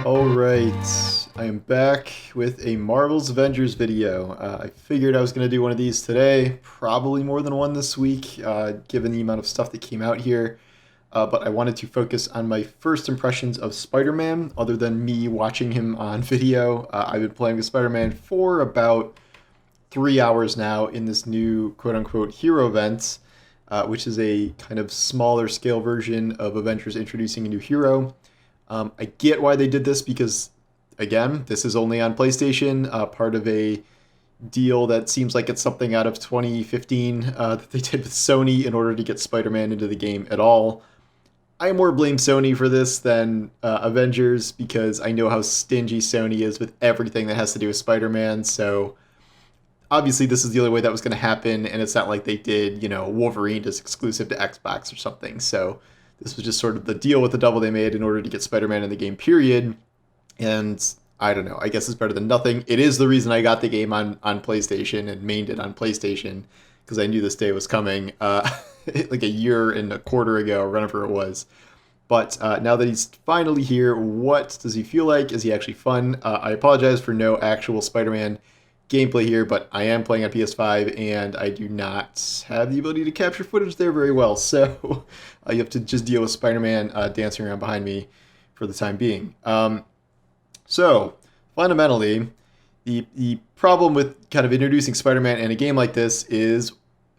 Alright, I am back with a Marvel's Avengers video. I figured I was going to do one of these today, probably more than one this week, given the amount of stuff that came out here. But I wanted to focus on my first impressions of Spider-Man, other than me watching him on video. I've been playing with Spider-Man for about 3 hours now in this new quote-unquote hero event, which is a kind of smaller scale version of Avengers introducing a new hero. I get why they did this because, again, this is only on PlayStation, part of a deal that seems like it's something out of 2015 that they did with Sony in order to get Spider-Man into the game at all. I more blame Sony for this than Avengers because I know how stingy Sony is with everything that has to do with Spider-Man, so obviously this is the only way that was going to happen, and it's not like they did, Wolverine is exclusive to Xbox or something, so this was just sort of the deal with the devil they made in order to get Spider-Man in the game, period. And I don't know, I guess it's better than nothing. It is the reason I got the game on PlayStation and mained it on PlayStation, because I knew this day was coming like a year and a quarter ago, or whenever it was. But now that he's finally here, what does he feel like? Is he actually fun? I apologize for no actual Spider-Man gameplay here, but I am playing on PS5 and I do not have the ability to capture footage there very well, so you have to just deal with Spider-Man dancing around behind me for the time being. So fundamentally, the problem with kind of introducing Spider-Man in a game like this is,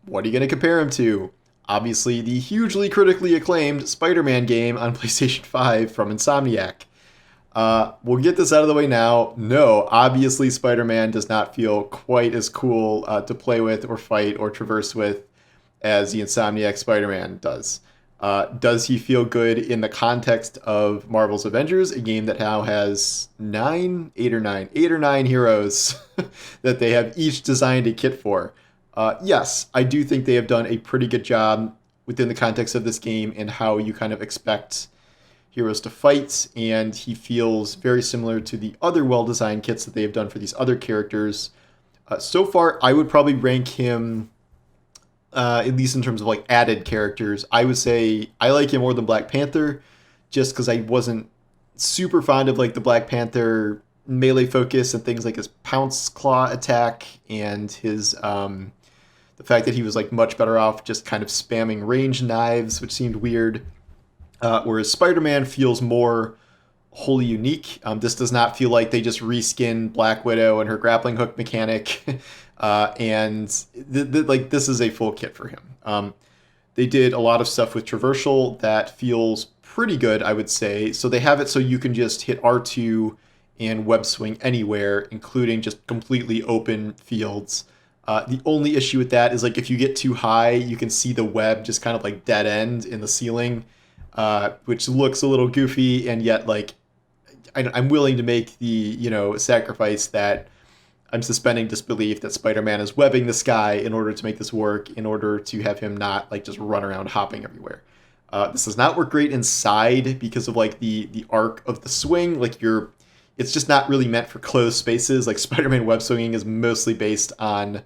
what are you going to compare him to? Obviously, the hugely critically acclaimed Spider-Man game on PlayStation 5 from Insomniac. We'll get this out of the way now. No, obviously Spider-Man does not feel quite as cool to play with or fight or traverse with as the Insomniac Spider-Man does. Does he feel good in the context of Marvel's Avengers, a game that now has eight or nine heroes that they have each designed a kit for? Yes, I do think they have done a pretty good job within the context of this game and how you kind of expect heroes to fight, and he feels very similar to the other well-designed kits that they have done for these other characters. So far, I would probably rank him, at least in terms of like added characters, I would say I like him more than Black Panther, just because I wasn't super fond of like the Black Panther melee focus and things like his pounce claw attack and his the fact that he was like much better off just kind of spamming range knives, which seemed weird. Whereas Spider-Man feels more wholly unique. This does not feel like they just reskin Black Widow and her grappling hook mechanic, and like this is a full kit for him. They did a lot of stuff with traversal that feels pretty good, I would say. So they have it so you can just hit R2 and web swing anywhere, including just completely open fields. The only issue with that is like if you get too high, you can see the web just kind of like dead end in the ceiling. Which looks a little goofy, and yet like I'm willing to make the sacrifice that I'm suspending disbelief that Spider-Man is webbing the sky in order to make this work, in order to have him not like just run around hopping everywhere. This does not work great inside because of like the arc of the swing. Like it's just not really meant for closed spaces. Like Spider-Man web swinging is mostly based on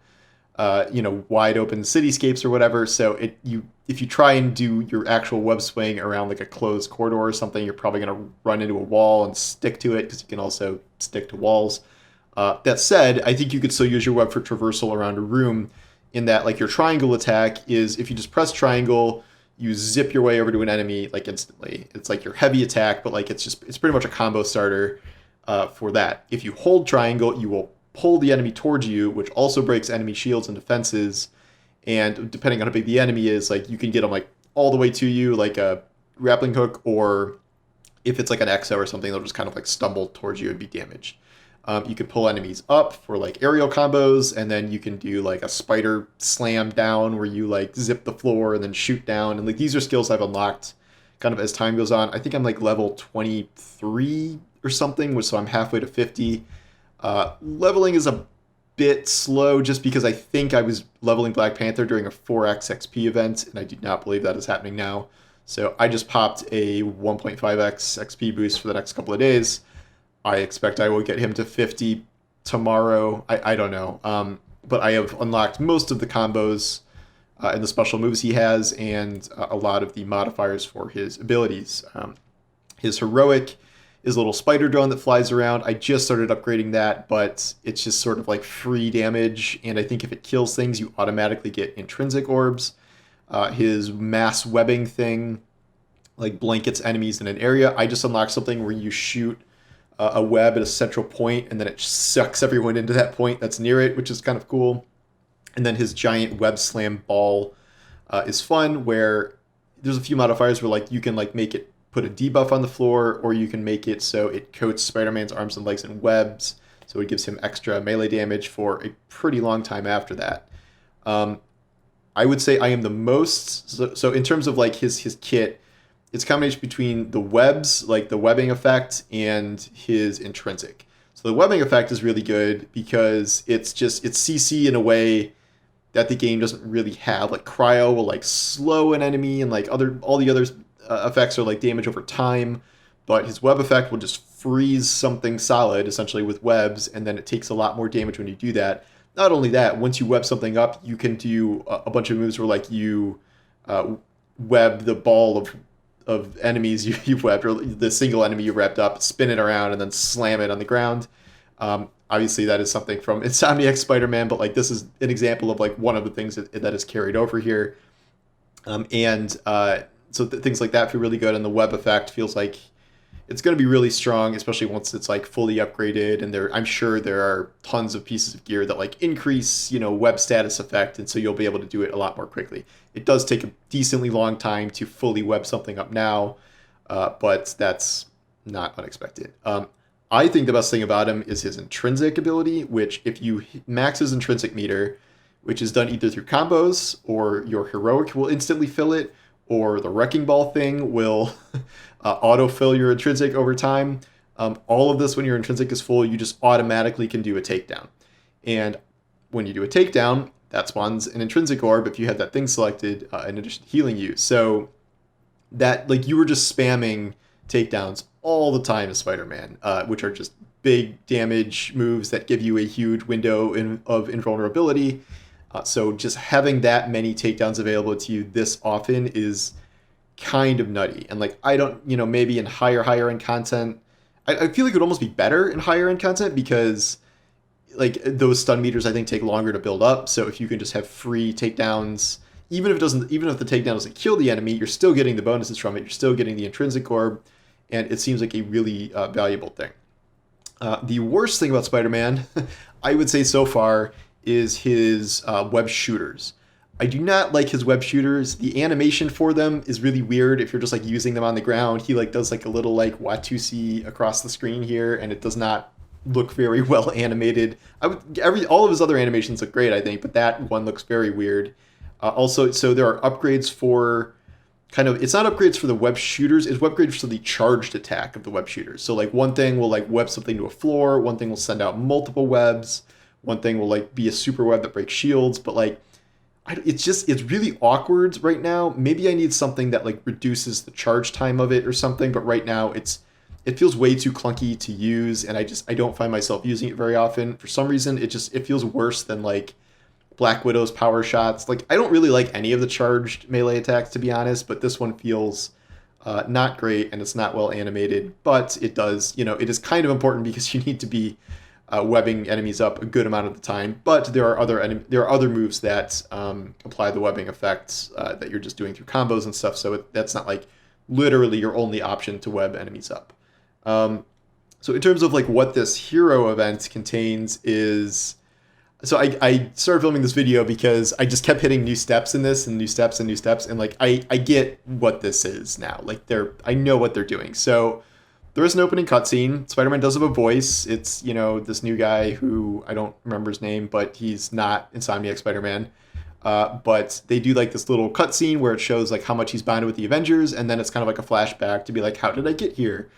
wide open cityscapes or whatever. So if you try and do your actual web swing around like a closed corridor or something, you're probably going to run into a wall and stick to it, because you can also stick to walls. That said, I think you could still use your web for traversal around a room, in that like your triangle attack is, if you just press triangle, you zip your way over to an enemy like instantly. It's like your heavy attack, but like it's pretty much a combo starter for that. If you hold triangle, you will pull the enemy towards you, which also breaks enemy shields and defenses. And depending on how big the enemy is, like you can get them like all the way to you, like a grappling hook, or if it's like an EXO or something, they'll just kind of like stumble towards you and be damaged. You can pull enemies up for like aerial combos, and then you can do like a spider slam down where you like zip the floor and then shoot down. And like these are skills I've unlocked kind of as time goes on. I think I'm like level 23 or something, so I'm halfway to 50. Leveling is a bit slow just because I think I was leveling Black Panther during a 4x XP event, and I do not believe that is happening now. So I just popped a 1.5x XP boost for the next couple of days. I expect I will get him to 50 tomorrow. I don't know. But I have unlocked most of the combos and the special moves he has, and a lot of the modifiers for his abilities. His heroic is a little spider drone that flies around. I just started upgrading that, but it's just sort of like free damage, and I think if it kills things, you automatically get intrinsic orbs. His mass webbing thing like blankets enemies in an area. I just unlocked something where you shoot a web at a central point, and then it sucks everyone into that point that's near it, which is kind of cool. And then his giant web slam ball is fun, where there's a few modifiers where like you can like make it put a debuff on the floor, or you can make it so it coats Spider-Man's arms and legs in webs, so it gives him extra melee damage for a pretty long time after that. I would say I am the most so in terms of like his kit, it's a combination between the webs, like the webbing effect, and his intrinsic. So the webbing effect is really good because it's CC in a way that the game doesn't really have. Like cryo will like slow an enemy, and like all the other effects are like damage over time, but his web effect will just freeze something solid essentially with webs, and then it takes a lot more damage when you do that. Not only that, once you web something up, you can do a bunch of moves where like you web the ball of enemies you've webbed, or the single enemy you wrapped up, spin it around, and then slam it on the ground. Obviously, that is something from Insomniac Spider-Man, but like this is an example of like one of the things that is carried over here. So things like that feel really good, and the web effect feels like it's going to be really strong, especially once it's like fully upgraded. And I'm sure there are tons of pieces of gear that like increase, web status effect, and so you'll be able to do it a lot more quickly. It does take a decently long time to fully web something up now, but that's not unexpected. I think the best thing about him is his intrinsic ability, which if you max his intrinsic meter, which is done either through combos or your heroic will instantly fill it, or the wrecking ball thing will autofill your intrinsic over time. All of this, when your intrinsic is full, you just automatically can do a takedown. And when you do a takedown, that spawns an intrinsic orb if you have that thing selected, in addition to healing you. So that, like, you were just spamming takedowns all the time as Spider-Man, which are just big damage moves that give you a huge window of invulnerability. So just having that many takedowns available to you this often is kind of nutty. And like, I don't, maybe in higher end content, I feel like it would almost be better in higher end content, because like those stun meters I think take longer to build up. So if you can just have free takedowns, even if the takedown doesn't kill the enemy, you're still getting the bonuses from it. You're still getting the intrinsic orb, and it seems like a really valuable thing. The worst thing about Spider-Man, I would say so far, is his web shooters. I do not like his web shooters. The animation for them is really weird. If you're just like using them on the ground, he like does like a little like Watusi across the screen here, and it does not look very well animated. All of his other animations look great, I think, but that one looks very weird. Also, so there are upgrades for it's not upgrades for the web shooters, it's upgrades for the charged attack of the web shooters. So like one thing will like web something to a floor, one thing will send out multiple webs, one thing will like be a super web that breaks shields, but like it's really awkward right now. Maybe I need something that like reduces the charge time of it or something, but right now it feels way too clunky to use, and I don't find myself using it very often. For some reason, it feels worse than like Black Widow's power shots. Like, I don't really like any of the charged melee attacks, to be honest, but this one feels not great, and it's not well animated, but it does, it is kind of important because you need to be webbing enemies up a good amount of the time. But there are other moves that apply the webbing effects that you're just doing through combos and stuff, so that's not like literally your only option to web enemies up. So in terms of like what this hero event contains is... So I started filming this video because I just kept hitting new steps in this, and new steps and new steps, and like I get what this is now. Like I know what they're doing. So there is an opening cutscene. Spider-Man does have a voice. It's, this new guy who I don't remember his name, but he's not Insomniac Spider-Man. But they do like this little cutscene where it shows like how much he's bonded with the Avengers, and then it's kind of like a flashback to be like, how did I get here?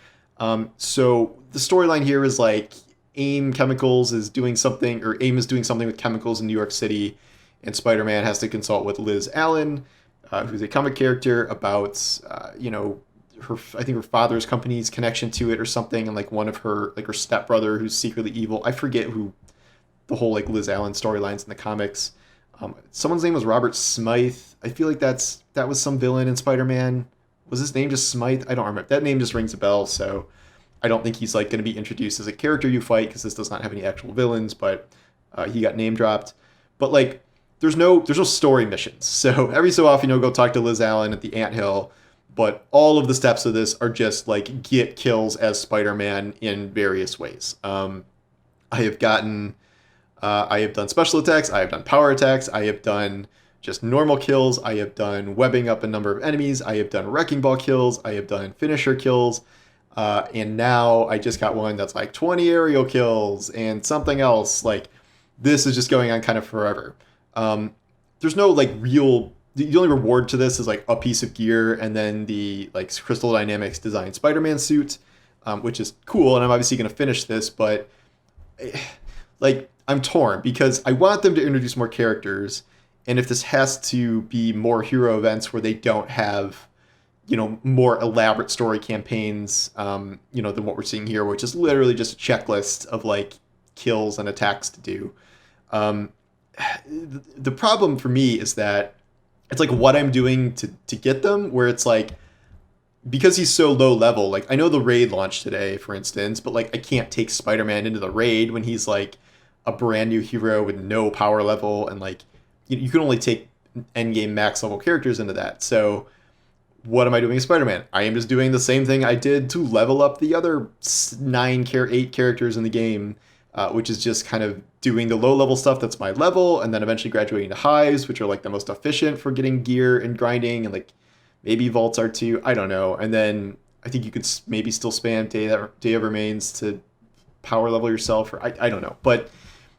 So the storyline here is like AIM is doing something with chemicals in New York City, and Spider-Man has to consult with Liz Allen, who's a comic character, about her father's company's connection to it or something, and like one of her stepbrother who's secretly evil. I forget who the whole like Liz Allen storylines in the comics. Someone's name was Robert Smythe. I feel like that was some villain in Spider-Man. Was his name just Smythe? I don't remember. That name just rings a bell. So I don't think he's like going to be introduced as a character you fight because this does not have any actual villains, but he got name dropped. But like, there's no story missions. So every so often you'll go talk to Liz Allen at the anthill, but all of the steps of this are just like get kills as Spider-Man in various ways. I have gotten, I have done special attacks, I have done power attacks, I have done just normal kills, I have done webbing up a number of enemies, I have done wrecking ball kills, I have done finisher kills, and now I just got one that's like 20 aerial kills and something else. Like, this is just going on kind of forever. There's no like real. The only reward to this is like a piece of gear and then the like Crystal Dynamics designed Spider-Man suit, which is cool. And I'm obviously going to finish this, but like I'm torn because I want them to introduce more characters, and if this has to be more hero events where they don't have, more elaborate story campaigns, than what we're seeing here, which is literally just a checklist of like kills and attacks to do. The problem for me is that it's like what I'm doing to get them, where it's like, because he's so low level, like I know the raid launched today, for instance, but like I can't take Spider-Man into the raid when he's like a brand new hero with no power level, and like you can only take endgame max level characters into that. So what am I doing as Spider-Man? I am just doing the same thing I did to level up the other 8 characters in the game, which is just kind of doing the low level stuff that's my level, and then eventually graduating to hives, which are like the most efficient for getting gear and grinding, and like maybe vaults are too. I don't know. And then I think you could maybe still spam Day of Remains to power level yourself, or I don't know. But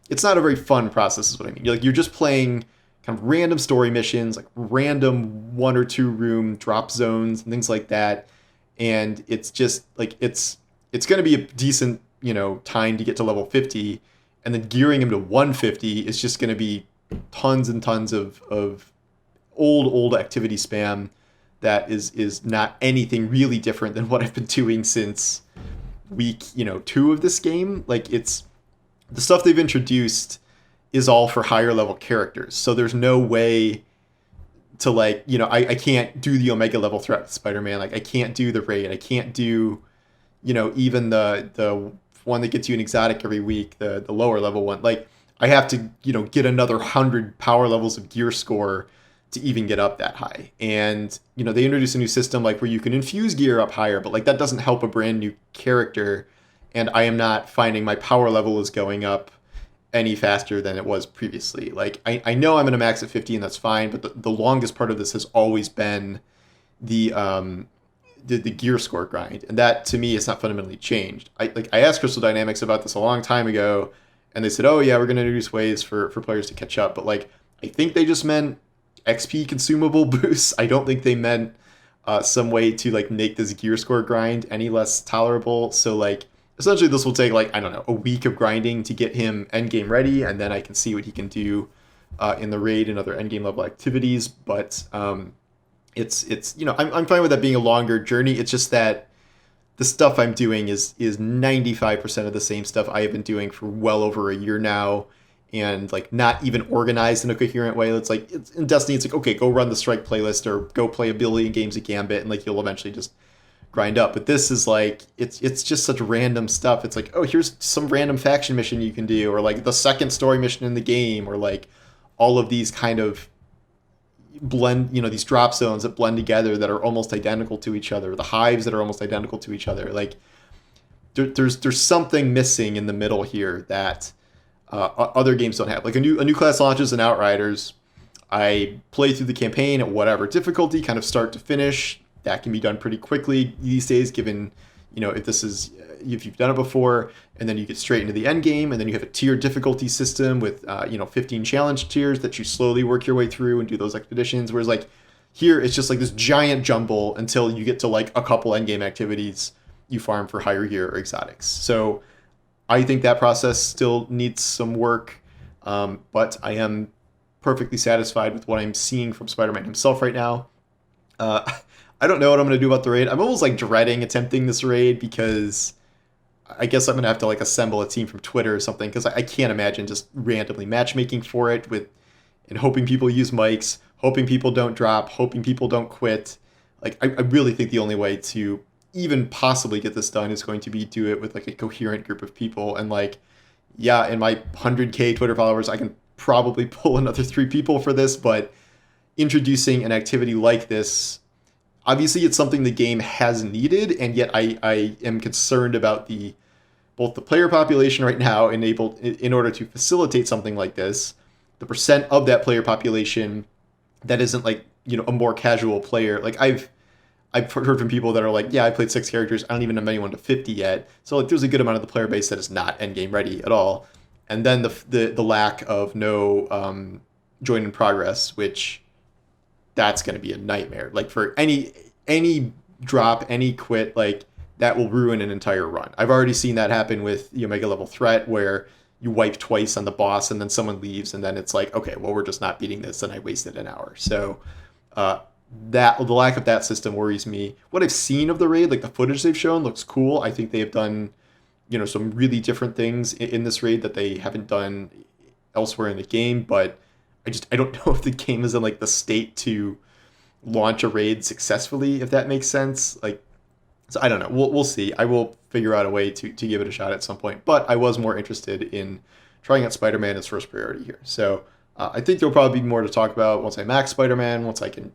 it's not a very fun process, is what I mean. You're just playing kind of random story missions, like random 1 or 2 room drop zones and things like that. And it's just like it's going to be a decent time to get to level 50, and then gearing him to 150 is just going to be tons and tons of old activity spam that is not anything really different than what I've been doing since week 2 of this game. Like, it's the stuff they've introduced is all for higher level characters, so there's no way to like I can't do the Omega level threat with Spider-Man. Like, I can't do the raid, I can't do even the one that gets you an exotic every week, the lower level one. Like, I have to get another 100 power levels of gear score to even get up that high. And they introduce a new system like where you can infuse gear up higher, but like that doesn't help a brand new character, and I am not finding my power level is going up any faster than it was previously. Like, I know I'm going to max at 50 and that's fine, but the longest part of this has always been the gear score grind, and that to me is not fundamentally changed. I asked Crystal Dynamics about this a long time ago, and they said, oh yeah, we're going to introduce ways for players to catch up, but like I think they just meant XP consumable boosts. I don't think they meant some way to like make this gear score grind any less tolerable. So like essentially this will take like, I don't know, a week of grinding to get him endgame ready, and then I can see what he can do in the raid and other endgame level activities. But it's I'm fine with that being a longer journey. It's just that the stuff I'm doing is 95% of the same stuff I have been doing for well over a year now, and like not even organized in a coherent way. It's like in Destiny, it's like, okay, go run the strike playlist or go play a billion games of Gambit, and like you'll eventually just grind up. But this is like it's just such random stuff. It's like, oh, here's some random faction mission you can do, or like the second story mission in the game, or like all of these kind of blend, these drop zones that blend together that are almost identical to each other, the hives that are almost identical to each other. Like there's something missing in the middle here that other games don't have. Like a new class launches in Outriders. I play through the campaign at whatever difficulty, kind of start to finish. That can be done pretty quickly these days, given if you've done it before, and then you get straight into the end game, and then you have a tiered difficulty system with 15 challenge tiers that you slowly work your way through and do those expeditions. Whereas like here, it's just like this giant jumble until you get to like a couple end game activities you farm for higher gear or exotics. So I think that process still needs some work, but I am perfectly satisfied with what I'm seeing from Spider-Man himself right now. I don't know what I'm going to do about the raid. I'm almost like dreading attempting this raid, because I guess I'm going to have to like assemble a team from Twitter or something, because I can't imagine just randomly matchmaking for it and hoping people use mics, hoping people don't drop, hoping people don't quit. Like I really think the only way to even possibly get this done is going to be do it with like a coherent group of people. And like, yeah, in my 100K Twitter followers, I can probably pull another 3 people for this, but introducing an activity like this, obviously it's something the game has needed, and yet I am concerned about both the player population right now enabled in order to facilitate something like this, the percent of that player population that isn't like, a more casual player. Like I've heard from people that are like, yeah, I played 6 characters, I don't even have anyone to 50 yet. So like there's a good amount of the player base that is not endgame ready at all. And then the lack of no join in progress, which that's going to be a nightmare. Like for any drop, any quit, like that will ruin an entire run. I've already seen that happen with the Omega level threat, where you wipe twice on the boss and then someone leaves, and then it's like, okay, well, we're just not beating this, and I wasted an hour. So that the lack of that system worries me. What I've seen of the raid, like the footage they've shown, looks cool. I think they have done, some really different things in this raid that they haven't done elsewhere in the game, but I don't know if the game is in like the state to launch a raid successfully, if that makes sense. Like, so I don't know. We'll see. I will figure out a way to give it a shot at some point. But I was more interested in trying out Spider-Man as first priority here. So I think there'll probably be more to talk about once I max Spider-Man, once I can,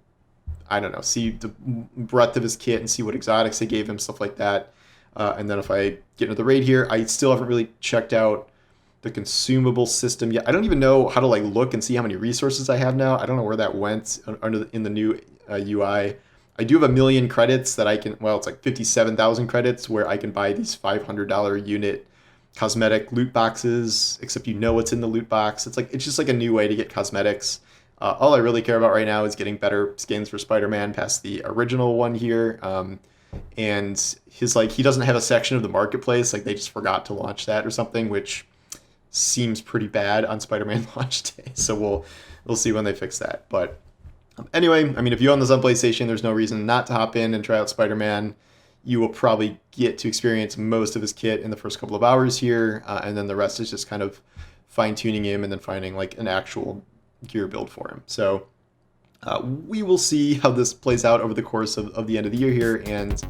I don't know, see the breadth of his kit and see what exotics they gave him, stuff like that. And then if I get into the raid here, I still haven't really checked out the consumable system yet. I don't even know how to like look and see how many resources I have now. I don't know where that went in the new UI. I do have 1 million credits that I can, well, it's like 57,000 credits where I can buy these $500 unit cosmetic loot boxes, except what's in the loot box. It's just like a new way to get cosmetics. All I really care about right now is getting better skins for Spider-Man past the original one here. And he doesn't have a section of the marketplace, like they just forgot to launch that or something, which seems pretty bad on Spider-Man launch day. So we'll see when they fix that. But anyway, I mean, if you own this on PlayStation, there's no reason not to hop in and try out Spider-Man. You will probably get to experience most of his kit in the first couple of hours here, and then the rest is just kind of fine-tuning him and then finding like an actual gear build for him. So we will see how this plays out over the course of the end of the year here, and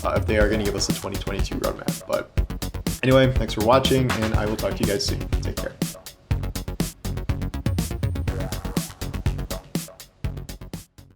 if they are going to give us a 2022 roadmap. But anyway, thanks for watching, and I will talk to you guys soon. Take care.